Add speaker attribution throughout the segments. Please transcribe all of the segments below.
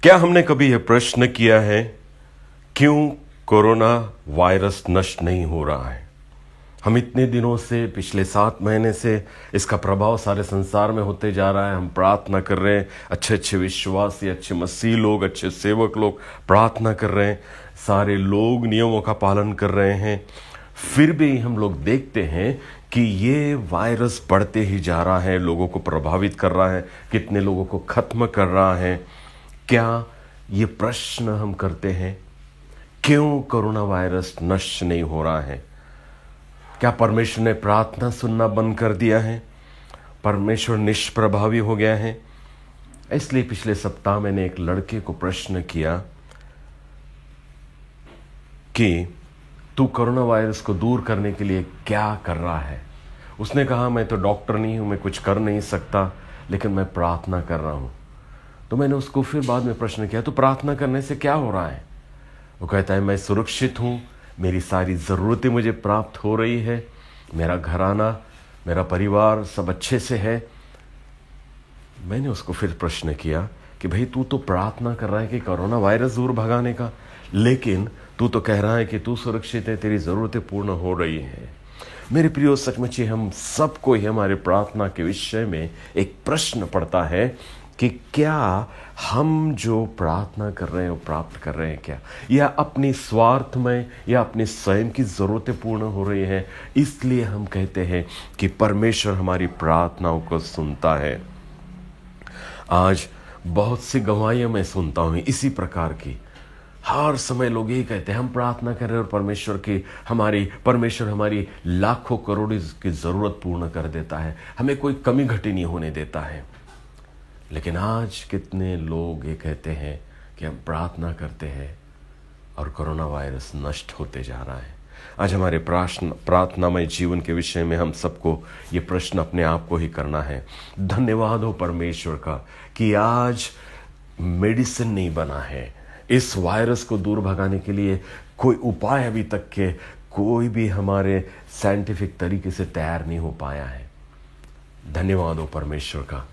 Speaker 1: क्या हमने कभी यह प्रश्न किया है, क्यों कोरोना वायरस नष्ट नहीं हो रहा है? हम इतने दिनों से, पिछले 7 महीने से इसका प्रभाव सारे संसार में होते जा रहा है। हम प्रार्थना कर रहे हैं, अच्छे अच्छे विश्वासी, अच्छे मसीह लोग, अच्छे सेवक लोग प्रार्थना कर रहे हैं, सारे लोग नियमों का पालन कर रहे हैं। फिर भी हम लोग देखते हैं कि ये वायरस बढ़ते ही जा रहा है, लोगों को प्रभावित कर रहा है, कितने लोगों को खत्म कर रहा है। क्या ये प्रश्न हम करते हैं, क्यों कोरोना वायरस नष्ट नहीं हो रहा है? क्या परमेश्वर ने प्रार्थना सुनना बंद कर दिया है? परमेश्वर निष्प्रभावी हो गया है? इसलिए पिछले सप्ताह मैंने एक लड़के को प्रश्न किया कि तू कोरोना वायरस को दूर करने के लिए क्या कर रहा है? उसने कहा, मैं तो डॉक्टर नहीं हूं, मैं कुछ कर नहीं सकता, लेकिन मैं प्रार्थना कर रहा हूं। तो मैंने उसको फिर बाद में प्रश्न किया, तो प्रार्थना करने से क्या हो रहा है? वो कहता है, मैं सुरक्षित हूं, मेरी सारी ज़रूरतें मुझे प्राप्त हो रही है, मेरा घराना, मेरा परिवार सब अच्छे से है। मैंने उसको फिर प्रश्न किया कि भाई, तू तो प्रार्थना कर रहा है कि कोरोना वायरस दूर भगाने का, लेकिन तू तो कह रहा है कि तू सुरक्षित है, तेरी ज़रूरतें पूर्ण हो रही हैं। मेरे प्रियो, सचमुच ही हम सबको ही हमारे प्रार्थना के विषय में एक प्रश्न पड़ता है कि क्या हम जो प्रार्थना कर रहे हैं वो प्राप्त कर रहे हैं क्या, या अपनी स्वार्थ में या अपनी स्वयं की ज़रूरतें पूर्ण हो रही हैं। इसलिए हम कहते हैं कि परमेश्वर हमारी प्रार्थनाओं को सुनता है। आज बहुत सी गवाहियां मैं सुनता हूँ इसी प्रकार की। हर समय लोग यही कहते हैं, हम प्रार्थना कर रहे हैं और परमेश्वर हमारी लाखों करोड़ों की ज़रूरत पूर्ण कर देता है, हमें कोई कमी घटी नहीं होने देता है। लेकिन आज कितने लोग ये कहते हैं कि हम प्रार्थना करते हैं और कोरोना वायरस नष्ट होते जा रहा है। आज हमारे प्रार्थनामय जीवन के विषय में हम सबको ये प्रश्न अपने आप को ही करना है। धन्यवाद हो परमेश्वर का कि आज मेडिसिन नहीं बना है, इस वायरस को दूर भगाने के लिए कोई उपाय अभी तक के कोई भी हमारे साइंटिफिक तरीके से तैयार नहीं हो पाया है। धन्यवाद हो परमेश्वर का।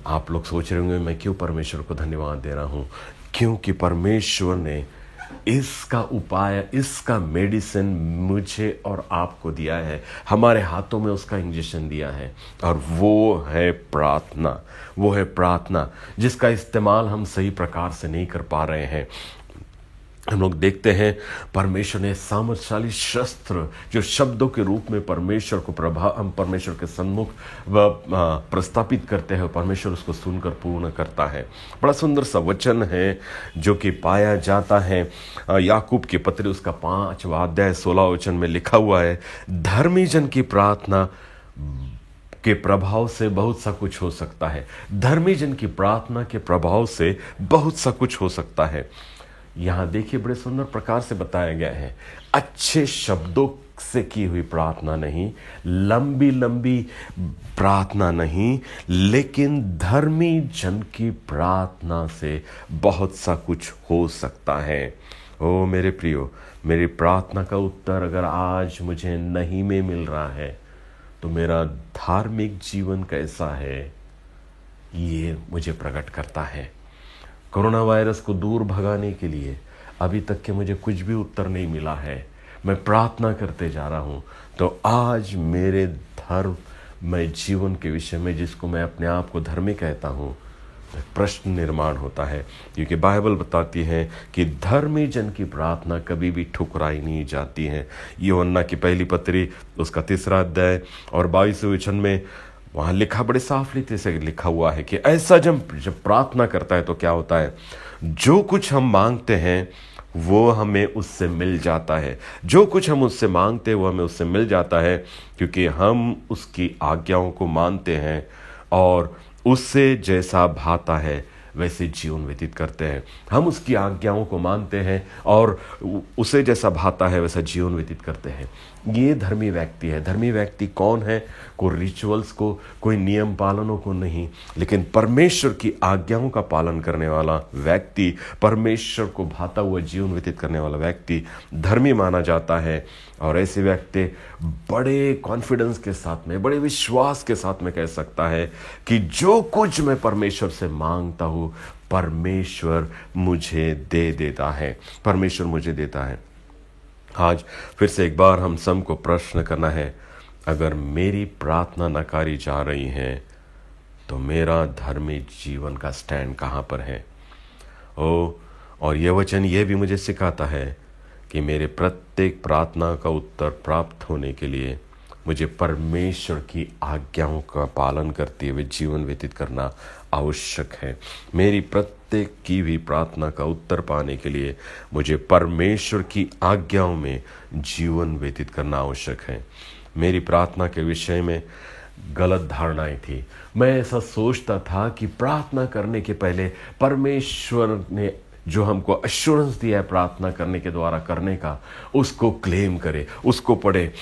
Speaker 1: आप लोग सोच रहे होंगे, मैं क्यों परमेश्वर को धन्यवाद दे रहा हूँ? क्योंकि परमेश्वर ने इसका उपाय, इसका मेडिसिन मुझे और आपको दिया है, हमारे हाथों में उसका इंजेक्शन दिया है, और वो है प्रार्थना। वो है प्रार्थना जिसका इस्तेमाल हम सही प्रकार से नहीं कर पा रहे हैं। हम लोग देखते हैं परमेश्वर ने सामर्थशाली शस्त्र जो शब्दों के रूप में हम परमेश्वर के सन्मुख प्रस्थापित करते हैं, परमेश्वर उसको सुनकर पूर्ण करता है। बड़ा सुंदर सा वचन है जो कि पाया जाता है याकूब की पत्री, उसका 5वां अध्याय 16 वचन में लिखा हुआ है, धर्मी जन की प्रार्थना के प्रभाव से बहुत सा कुछ हो सकता है। धर्मी जन की प्रार्थना के प्रभाव से बहुत सा कुछ हो सकता है। यहाँ देखिए, बड़े सुंदर प्रकार से बताया गया है, अच्छे शब्दों से की हुई प्रार्थना नहीं, लंबी लंबी प्रार्थना नहीं, लेकिन धर्मी जन की प्रार्थना से बहुत सा कुछ हो सकता है। ओ मेरे प्रियो, मेरी प्रार्थना का उत्तर अगर आज मुझे नहीं में मिल रहा है, तो मेरा धार्मिक जीवन कैसा है ये मुझे प्रकट करता है। कोरोना वायरस को दूर भगाने के लिए अभी तक के मुझे कुछ भी उत्तर नहीं मिला है, मैं प्रार्थना करते जा रहा हूँ। तो आज मेरे धर्म में जीवन के विषय में, जिसको मैं अपने आप को धर्मी कहता हूँ, प्रश्न निर्माण होता है, क्योंकि बाइबल बताती है कि धर्मी जन की प्रार्थना कभी भी ठुकराई नहीं जाती है। यूहन्ना की पहली पत्री, उसका 3 अध्याय और 22वें वचन में वहाँ लिखा, बड़े साफ रीति से लिखा हुआ है कि ऐसा जब प्रार्थना करता है तो क्या होता है, जो कुछ हम मांगते हैं वो हमें उससे मिल जाता है। जो कुछ हम उससे मांगते हैं वो हमें उससे मिल जाता है, क्योंकि हम उसकी आज्ञाओं को मानते हैं और उससे जैसा भाता है वैसे जीवन व्यतीत करते हैं। हम उसकी आज्ञाओं को मानते हैं और उसे जैसा भाता है वैसा जीवन व्यतीत करते हैं। ये धर्मी व्यक्ति है। धर्मी व्यक्ति कौन है? कोई रिचुअल्स को, कोई नियम पालनों को नहीं, लेकिन परमेश्वर की आज्ञाओं का पालन करने वाला व्यक्ति, परमेश्वर को भाता हुआ जीवन व्यतीत करने वाला व्यक्ति धर्मी माना जाता है। और ऐसे व्यक्ति बड़े कॉन्फिडेंस के साथ में, बड़े विश्वास के साथ में कह सकता है कि जो कुछ मैं परमेश्वर से मांगता हूँ परमेश्वर मुझे दे देता है, परमेश्वर मुझे देता है। आज फिर से एक बार हम सबको प्रश्न करना है, अगर मेरी प्रार्थना नकारी जा रही है तो मेरा धर्मी जीवन का स्टैंड कहाँ पर है? और यह वचन यह भी मुझे सिखाता है कि मेरे प्रत्येक प्रार्थना का उत्तर प्राप्त होने के लिए मुझे परमेश्वर की आज्ञाओं का पालन करते हुए जीवन व्यतीत करना आवश्यक है। मेरी प्रत्येक की भी प्रार्थना का उत्तर पाने के लिए मुझे परमेश्वर की आज्ञाओं में जीवन व्यतीत करना आवश्यक है। मेरी प्रार्थना के विषय में गलत धारणाएं थी। मैं ऐसा सोचता था कि प्रार्थना करने के पहले परमेश्वर ने जो हमको अश्योरेंस दिया है प्रार्थना करने के द्वारा करने का, उसको क्लेम करे, उसको पढ़े।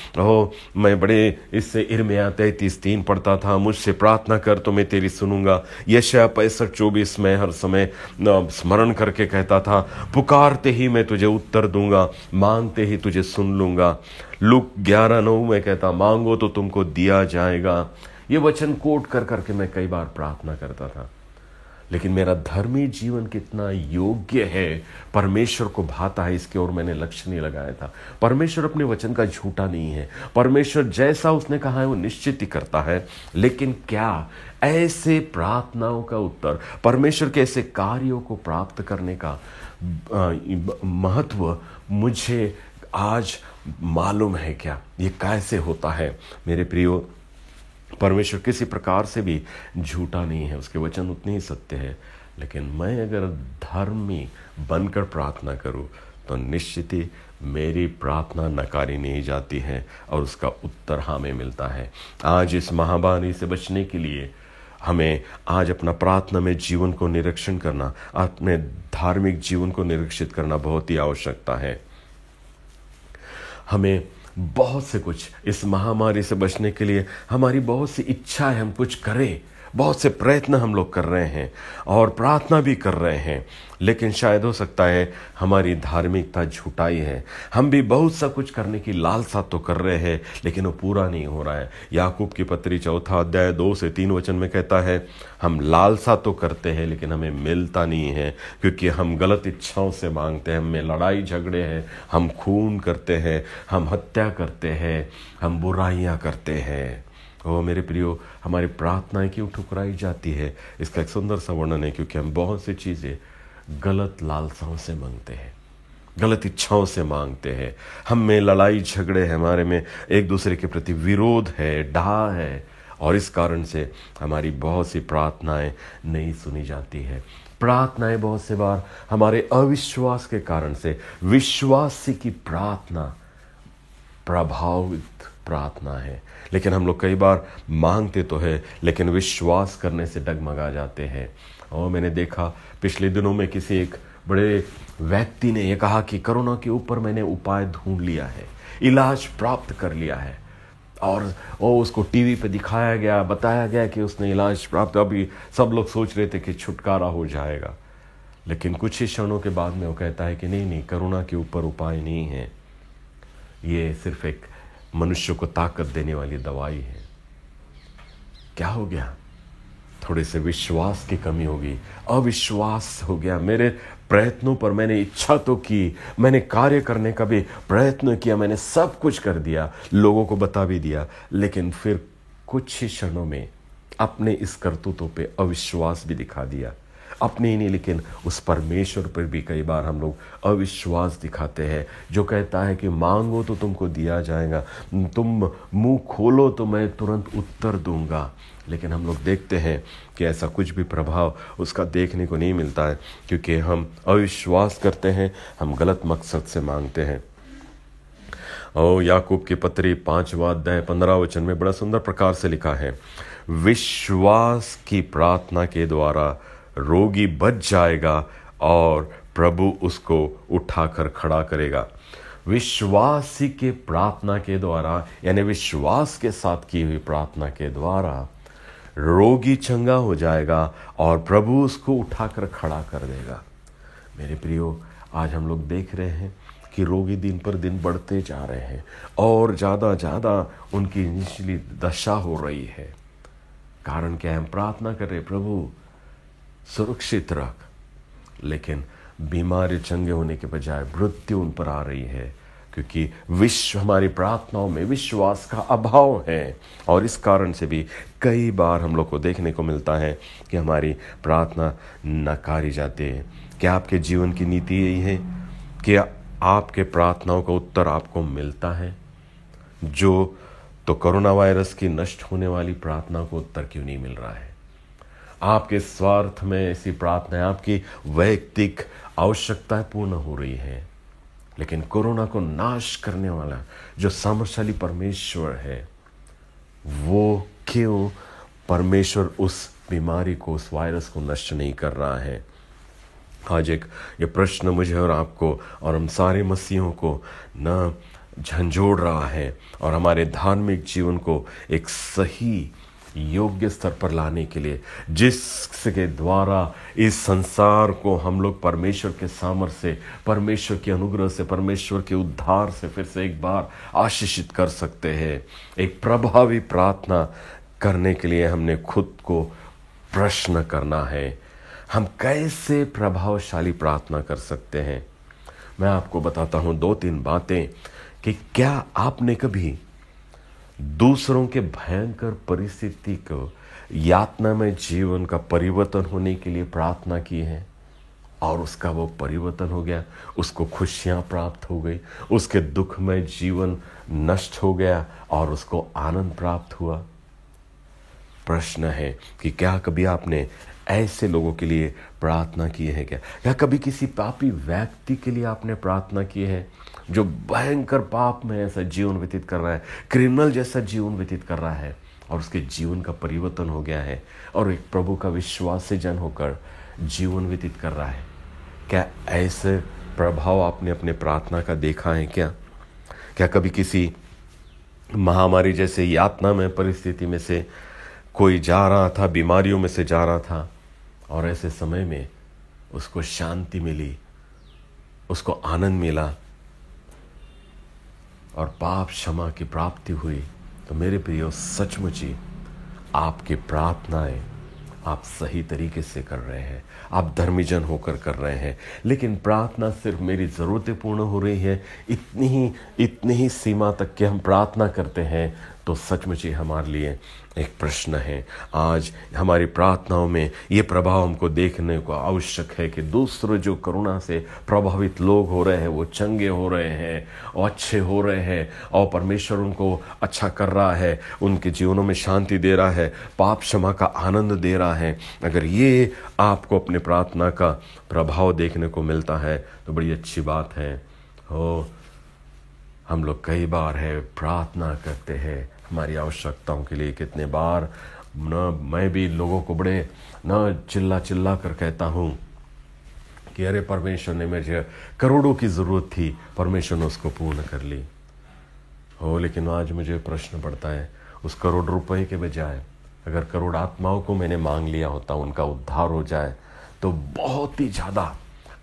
Speaker 1: मैं बड़े इससे इर्मिया 33:3 पढ़ता था, मुझसे प्रार्थना कर तो मैं तेरी सुनूंगा। यशायाह 65:24 में हर समय स्मरण करके कहता था, पुकारते ही मैं तुझे उत्तर दूंगा, मांगते ही तुझे सुन लूंगा। लूक 11:9 में कहता, मांगो तो तुमको दिया जाएगा। ये वचन कोट कर करके मैं कई बार प्रार्थना करता था, लेकिन मेरा धर्मी जीवन कितना योग्य है, परमेश्वर को भाता है, इसके ओर मैंने लक्ष्य नहीं लगाया था। परमेश्वर अपने वचन का झूठा नहीं है। परमेश्वर जैसा उसने कहा है वो निश्चित ही करता है। लेकिन क्या ऐसे प्रार्थनाओं का उत्तर, परमेश्वर के ऐसे कार्यों को प्राप्त करने का महत्व मुझे आज मालूम है क्या? ये कैसे होता है? मेरे प्रियो, परमेश्वर किसी प्रकार से भी झूठा नहीं है, उसके वचन उतने ही सत्य है। लेकिन मैं अगर धर्मी बनकर प्रार्थना करूं तो निश्चित ही मेरी प्रार्थना नकारी नहीं जाती है और उसका उत्तर हमें मिलता है। आज इस महामारी से बचने के लिए हमें आज अपना प्रार्थना में जीवन को निरीक्षण करना, अपने धार्मिक जीवन को निरीक्षित करना बहुत ही आवश्यकता है। हमें बहुत से कुछ इस महामारी से बचने के लिए हमारी बहुत सी इच्छा है, हम कुछ करें, बहुत से प्रयत्न हम लोग कर रहे हैं और प्रार्थना भी कर रहे हैं, लेकिन शायद हो सकता है हमारी धार्मिकता झूठाई है। हम भी बहुत सा कुछ करने की लालसा तो कर रहे हैं, लेकिन वो पूरा नहीं हो रहा है। याकूब की पत्री 4 अध्याय 2 से 3 वचन में कहता है, हम लालसा तो करते हैं लेकिन हमें मिलता नहीं है, क्योंकि हम गलत इच्छाओं से मांगते हैं, हमें लड़ाई झगड़े हैं, हम खून करते हैं, हम हत्या करते हैं, हम बुराइयां करते हैं। मेरे प्रियो, हमारी प्रार्थनाएं क्यों ठुकराई जाती है? इसका एक सुंदर सा वर्णन है, क्योंकि हम बहुत सी चीज़ें गलत लालसाओं से मांगते हैं, गलत इच्छाओं से मांगते हैं। हम में लड़ाई झगड़े हैं, हमारे में एक दूसरे के प्रति विरोध है, डाह है, और इस कारण से हमारी बहुत सी प्रार्थनाएं नहीं सुनी जाती है। प्रार्थनाएं बहुत से बार हमारे अविश्वास के कारण से, विश्वासी की प्रार्थना प्रभावित प्रार्थना है। लेकिन हम लोग कई बार मांगते तो है लेकिन विश्वास करने से डगमगा जाते हैं। और मैंने देखा पिछले दिनों में किसी एक बड़े व्यक्ति ने यह कहा कि कोरोना के ऊपर मैंने उपाय ढूंढ लिया है, इलाज प्राप्त कर लिया है, और उसको टीवी पे दिखाया गया, बताया गया कि उसने इलाज प्राप्त। अभी सब लोग सोच रहे थे कि छुटकारा हो जाएगा, लेकिन कुछ ही क्षणों के बाद में वो कहता है कि नहीं, कोरोना के ऊपर उपाय नहीं है, ये सिर्फ एक मनुष्य को ताकत देने वाली दवाई है। क्या हो गया? थोड़े से विश्वास की कमी होगी, अविश्वास हो गया। मेरे प्रयत्नों पर मैंने इच्छा तो की, मैंने कार्य करने का भी प्रयत्न किया, मैंने सब कुछ कर दिया, लोगों को बता भी दिया, लेकिन फिर कुछ ही क्षणों में अपने इस करतूतों पे अविश्वास भी दिखा दिया। अपने ही नहीं, लेकिन उस परमेश्वर पर भी कई बार हम लोग अविश्वास दिखाते हैं, जो कहता है कि मांगो तो तुमको दिया जाएगा, तुम मुंह खोलो तो मैं तुरंत उत्तर दूंगा। लेकिन हम लोग देखते हैं कि ऐसा कुछ भी प्रभाव उसका देखने को नहीं मिलता है, क्योंकि हम अविश्वास करते हैं, हम गलत मकसद से मांगते हैं। याकूब की पत्री 5वां अध्याय 15 वचन में बड़ा सुंदर प्रकार से लिखा है, विश्वास की प्रार्थना के द्वारा रोगी बच जाएगा और प्रभु उसको उठाकर खड़ा करेगा। विश्वासी के प्रार्थना के द्वारा, यानी विश्वास के साथ की हुई प्रार्थना के द्वारा रोगी चंगा हो जाएगा और प्रभु उसको उठाकर खड़ा कर देगा। मेरे प्रियो, आज हम लोग देख रहे हैं कि रोगी दिन पर दिन बढ़ते जा रहे हैं और ज़्यादा उनकी निचली दशा हो रही है। कारण क्या है? हम प्रार्थना कर रहे, प्रभु सुरक्षित रख, लेकिन बीमारी चंगे होने के बजाय मृत्यु उन पर आ रही है, क्योंकि हमारी प्रार्थनाओं में विश्वास का अभाव है। और इस कारण से भी कई बार हम लोग को देखने को मिलता है कि हमारी प्रार्थना नकारी जाती है। क्या आपके जीवन की नीति यही है कि आपके प्रार्थनाओं का उत्तर आपको मिलता है? तो कोरोना वायरस की नष्ट होने वाली प्रार्थना को उत्तर क्यों नहीं मिल रहा है? आपके स्वार्थ में ऐसी प्रार्थनाएं, आपकी वैयक्तिक आवश्यकताएं पूर्ण हो रही है, लेकिन कोरोना को नाश करने वाला जो सामर्थ्यशाली परमेश्वर है, वो क्यों परमेश्वर उस बीमारी को, उस वायरस को नष्ट नहीं कर रहा है? आज ये प्रश्न मुझे और आपको और हम सारे मसीहों को न झंझोड़ रहा है और हमारे धार्मिक जीवन को एक सही योग्य स्तर पर लाने के लिए, जिसके द्वारा इस संसार को हम लोग परमेश्वर के सामर्थ्य से, परमेश्वर के अनुग्रह से, परमेश्वर के उद्धार से फिर से एक बार आशीषित कर सकते हैं। एक प्रभावी प्रार्थना करने के लिए हमने खुद को प्रश्न करना है, हम कैसे प्रभावशाली प्रार्थना कर सकते हैं। मैं आपको बताता हूं 2-3 बातें कि क्या आपने कभी दूसरों के भयंकर परिस्थिति को, यातना में जीवन का परिवर्तन होने के लिए प्रार्थना की है और उसका वो परिवर्तन हो गया, उसको खुशियां प्राप्त हो गई, उसके दुख में जीवन नष्ट हो गया और उसको आनंद प्राप्त हुआ? प्रश्न है कि क्या कभी आपने ऐसे लोगों के लिए प्रार्थना की है? क्या कभी किसी पापी व्यक्ति के लिए आपने प्रार्थना की है जो भयंकर पाप में ऐसा जीवन व्यतीत कर रहा है, क्रिमिनल जैसा जीवन व्यतीत कर रहा है और उसके जीवन का परिवर्तन हो गया है और एक प्रभु का विश्वासी जन होकर जीवन व्यतीत कर रहा है? क्या ऐसे प्रभाव आपने अपने प्रार्थना का देखा है? क्या कभी किसी महामारी जैसे यातना में परिस्थिति में से कोई जा रहा था, बीमारियों में से जा रहा था और ऐसे समय में उसको शांति मिली, उसको आनंद मिला और पाप क्षमा की प्राप्ति हुई? तो मेरे प्रियो, सचमुच ही आपकी प्रार्थनाएं आप सही तरीके से कर रहे हैं, आप धर्मीजन होकर कर रहे हैं। लेकिन प्रार्थना सिर्फ मेरी ज़रूरतें पूर्ण हो रही है इतनी ही सीमा तक कि हम प्रार्थना करते हैं, तो सचमुच ही हमारे लिए एक प्रश्न है। आज हमारी प्रार्थनाओं में ये प्रभाव हमको देखने को आवश्यक है कि दूसरे जो कोरोना से प्रभावित लोग हो रहे हैं वो चंगे हो रहे हैं और अच्छे हो रहे हैं और परमेश्वर उनको अच्छा कर रहा है, उनके जीवनों में शांति दे रहा है, पाप क्षमा का आनंद दे रहा है। अगर ये आपको अपने प्रार्थना का प्रभाव देखने को मिलता है तो बड़ी अच्छी बात है। हम लोग कई बार है प्रार्थना करते हैं हमारी आवश्यकताओं के लिए। कितने बार मैं भी लोगों को बड़े चिल्ला कर कहता हूँ कि अरे परमेश्वर ने मुझे करोड़ों की ज़रूरत थी, परमेश्वर ने उसको पूर्ण कर ली लेकिन आज मुझे प्रश्न पड़ता है, उस करोड़ रुपए के बजाय अगर करोड़ आत्माओं को मैंने मांग लिया होता, उनका उद्धार हो जाए तो बहुत ही ज़्यादा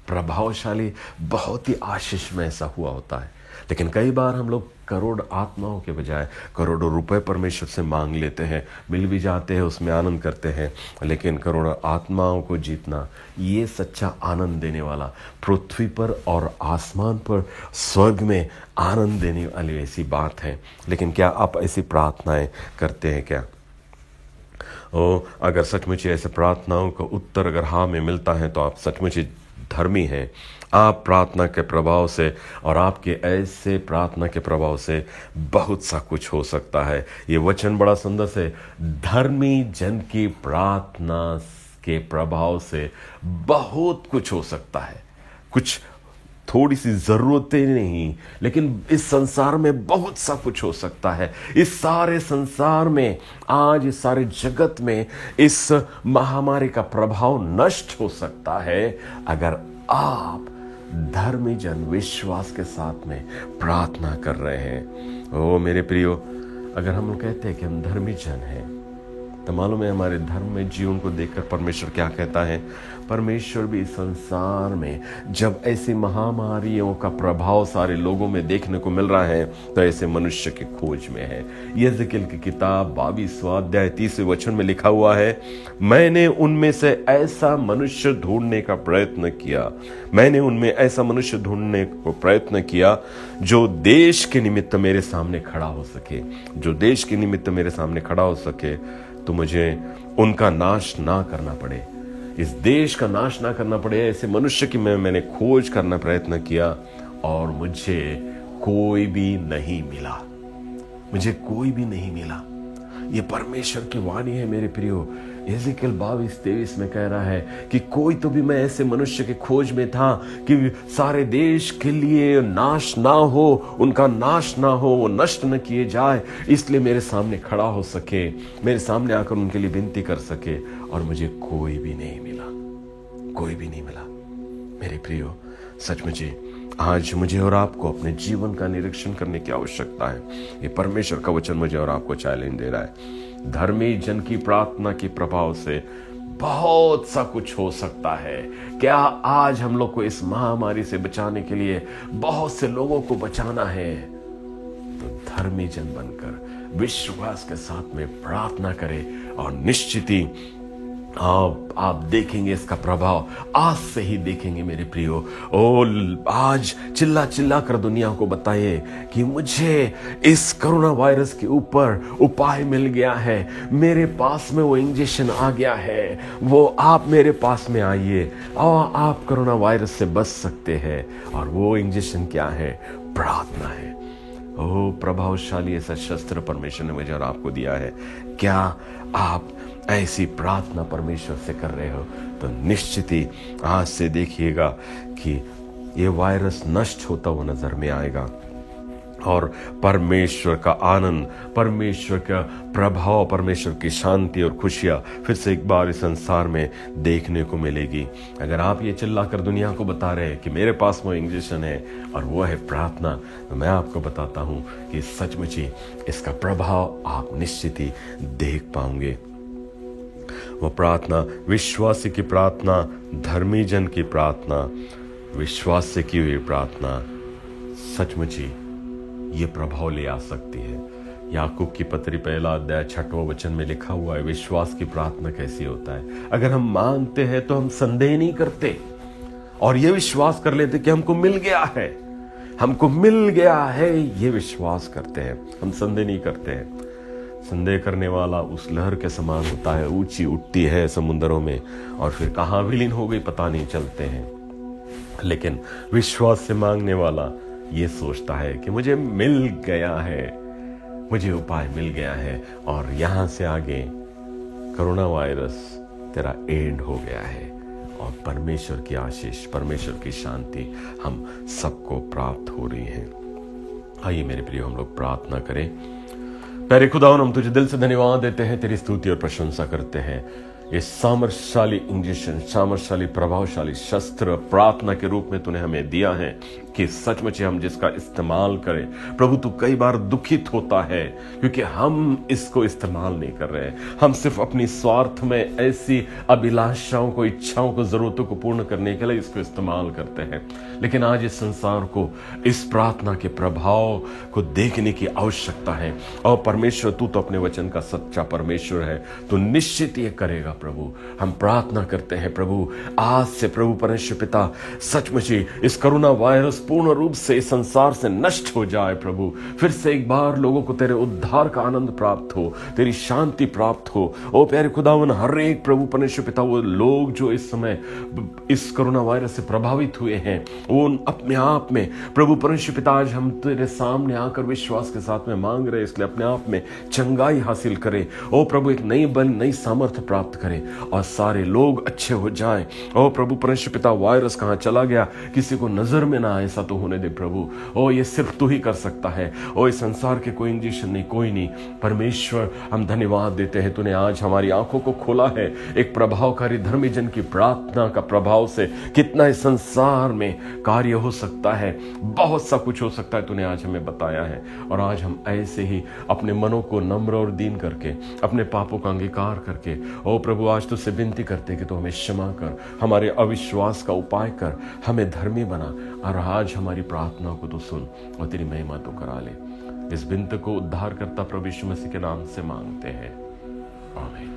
Speaker 1: प्रभावशाली, बहुत ही आशीष में ऐसा हुआ होता है। लेकिन कई बार हम लोग करोड़ आत्माओं के बजाय करोड़ों रुपए परमेश्वर से मांग लेते हैं, मिल भी जाते हैं, उसमें आनंद करते हैं, लेकिन करोड़ों आत्माओं को जीतना ये सच्चा आनंद देने वाला, पृथ्वी पर और आसमान पर स्वर्ग में आनंद देने वाली ऐसी बात है। लेकिन क्या आप ऐसी प्रार्थनाएं करते हैं क्या? अगर सचमुच ऐसे प्रार्थनाओं का उत्तर अगर हाँ में मिलता है तो आप सचमुच धर्मी हैं। आप प्रार्थना के प्रभाव से और आपके ऐसे प्रार्थना के प्रभाव से बहुत सा कुछ हो सकता है। ये वचन बड़ा सुंदर से, धर्मी जन की प्रार्थना के प्रभाव से बहुत कुछ हो सकता है। कुछ थोड़ी सी ज़रूरतें नहीं, लेकिन इस संसार में बहुत सा कुछ हो सकता है। इस सारे संसार में, आज इस सारे जगत में इस महामारी का प्रभाव नष्ट हो सकता है अगर आप धर्मी जन विश्वास के साथ में प्रार्थना कर रहे हैं। मेरे प्रियो, अगर हम कहते हैं कि हम धर्मी जन हैं तो मालूम है हमारे धर्म में जीवन को देखकर परमेश्वर क्या कहता है? परमेश्वर भी संसार में जब ऐसी महामारियों का प्रभाव सारे लोगों में देखने को मिल रहा है तो ऐसे मनुष्य की खोज में है। यहेजकेल की किताब 22वां अध्याय 30वें वचन में लिखा हुआ है, मैंने उनमें से ऐसा मनुष्य ढूंढने का प्रयत्न किया, मैंने उनमें ऐसा मनुष्य ढूंढने को प्रयत्न किया जो देश के निमित्त मेरे सामने खड़ा हो सके, जो देश के निमित्त मेरे सामने खड़ा हो सके, तो मुझे उनका नाश ना करना पड़े, इस देश का नाश ना करना पड़े। ऐसे मनुष्य की मैंने खोज करना प्रयत्न किया और मुझे कोई भी नहीं मिला, मुझे कोई भी नहीं मिला। ये परमेश्वर की वाणी है मेरे प्रियो। यहेजकेल 22:23 में कह रहा है कि कोई तो भी मैं ऐसे मनुष्य की खोज में था कि सारे देश के लिए नाश ना हो, उनका नाश ना हो, वो नष्ट न किए जाए, इसलिए मेरे सामने खड़ा हो सके, मेरे सामने आकर उनके लिए विनती कर सके, और मुझे कोई भी नहीं मिला, कोई भी नहीं मिला। मेरे प्रियो, सचमुच आज मुझे और आपको अपने जीवन का निरीक्षण करने की आवश्यकता है। ये परमेश्वर का वचन मुझे और आपको चैलेंज दे रहा है। धर्मी जन की प्रार्थना के प्रभाव से बहुत सा कुछ हो सकता है। क्या आज हम लोग को इस महामारी से बचाने के लिए बहुत से लोगों को बचाना है, तो धर्मी जन बनकर विश्वास के साथ में प्रार्थना करें और निश्चित ही आप देखेंगे इसका प्रभाव, आज से ही देखेंगे मेरे प्रियो। आज चिल्ला चिल्ला कर दुनिया को बताइए कि मुझे इस कोरोना वायरस के ऊपर उपाय मिल गया है, मेरे पास में वो इंजेक्शन आ गया है, वो आप मेरे पास में आइए और आप कोरोना वायरस से बच सकते हैं। और वो इंजेक्शन क्या है? प्रार्थना है। प्रभावशाली ऐसा शस्त्र परमेश्वर ने मुझे और आपको दिया है। क्या आप ऐसी प्रार्थना परमेश्वर से कर रहे हो? तो निश्चित ही आज से देखिएगा कि ये वायरस नष्ट होता हुआ नजर में आएगा और परमेश्वर का आनंद, परमेश्वर का प्रभाव, परमेश्वर की शांति और खुशियां फिर से एक बार इस संसार में देखने को मिलेगी। अगर आप ये चिल्लाकर दुनिया को बता रहे हैं कि मेरे पास वो इंजेक्शन है और वो है प्रार्थना, तो मैं आपको बताता हूं कि सचमुच ही इसका प्रभाव आप निश्चित ही देख पाओगे। वो प्रार्थना, विश्वासी की प्रार्थना, धर्मी जन की प्रार्थना, विश्वास से की हुई प्रार्थना सचमुच ही ये प्रभाव ले आ सकती है। याकूब की पत्री 1 अध्याय 6वां वचन में लिखा हुआ है, विश्वास की प्रार्थना कैसी होता है? अगर हम मांगते हैं तो हम संदेह नहीं करते और ये विश्वास कर लेते कि हमको मिल गया है, हमको मिल गया है, ये विश्वास करते हैं, हम संदेह नहीं करते हैं। संदेह करने वाला उस लहर के समान होता है, ऊंची उठती है समुद्रों में और फिर कहां विलीन हो गई पता नहीं चलते हैं। लेकिन विश्वास से मांगने वाला ये सोचता है कि मुझे मिल गया है, मुझे उपाय मिल गया है और यहां से आगे कोरोना वायरस तेरा एंड हो गया है और परमेश्वर की आशीष, परमेश्वर की शांति हम सबको प्राप्त हो रही है। आइए मेरे प्रियो, हम लोग प्रार्थना करें। प्यारे खुदावन, हम तुझे दिल से धन्यवाद देते हैं, तेरी स्तुति और प्रशंसा करते हैं। ये सामर्थशाली इंजेक्शन, सामर्थशाली प्रभावशाली शस्त्र प्रार्थना के रूप में तूने हमें दिया है कि सचमुच हम जिसका इस्तेमाल करें। प्रभु, तू कई बार दुखित होता है क्योंकि हम इसको इस्तेमाल नहीं कर रहे हैं। हम सिर्फ अपनी स्वार्थ में ऐसी अभिलाषाओं को, इच्छाओं को, जरूरतों को पूर्ण करने के लिए इसको इस्तेमाल करते हैं। लेकिन आज इस संसार को इस प्रार्थना के प्रभाव को देखने की आवश्यकता है। और परमेश्वर, तू तो अपने वचन का सच्चा परमेश्वर है, तो निश्चित ये करेगा। प्रभु, हम प्रार्थना करते हैं प्रभु, आज से प्रभु परमेश्वर पिता, सचमुच ही इस कोरोना वायरस पूर्ण रूप से इस संसार से नष्ट हो जाए। प्रभु, फिर से एक बार लोगों को तेरे उद्धार का आनंद प्राप्त हो, तेरी शांति प्राप्त हो। ओ प्यारे खुदावन, हर एक प्रभु परमेश्वर पिता, वो लोग जो इस समय इस कोरोना वायरस से प्रभावित हुए हैं, वो अपने आप में प्रभु परमेश्वर पिता, आज हम तेरे सामने आकर विश्वास के साथ में मांग रहे, इसलिए अपने आप में चंगाई हासिल करे। ओ प्रभु, एक नई बल, नई सामर्थ्य प्राप्त करे और सारे लोग अच्छे हो जाएं। ओ प्रभु परमेश्वर पिता, वायरस कहां चला गया किसी को नजर में ना आए ऐसा तो होने दे प्रभु। ओ ये सिर्फ तू ही कर सकता है। ओ इस संसार के कोई इंजेक्शन नहीं, कोई नहीं। परमेश्वर हम धन्यवाद देते हैं, तूने आज हमारी आंखों को खोला है एक प्रभावकारी धर्मी जन की प्रार्थना का प्रभाव से कितना इस संसार में कार्य हो सकता है, बहुत सा कुछ हो सकता है, तूने आज हमें बताया है। और आज हम ऐसे ही अपने मनों को नम्र और दीन करके, अपने पापों का अंगीकार करके, ओ प्रभु आज तुझसे विनती करते कि तू हमें क्षमा कर, हमारे अविश्वास का उपाय कर, हमें धर्मी बना। और आज हमारी प्रार्थना को तो सुन और तेरी महिमा तो करा ले। इस विनती को उद्धार करता प्रभु यीशु मसीह के नाम से मांगते हैं, आमीन।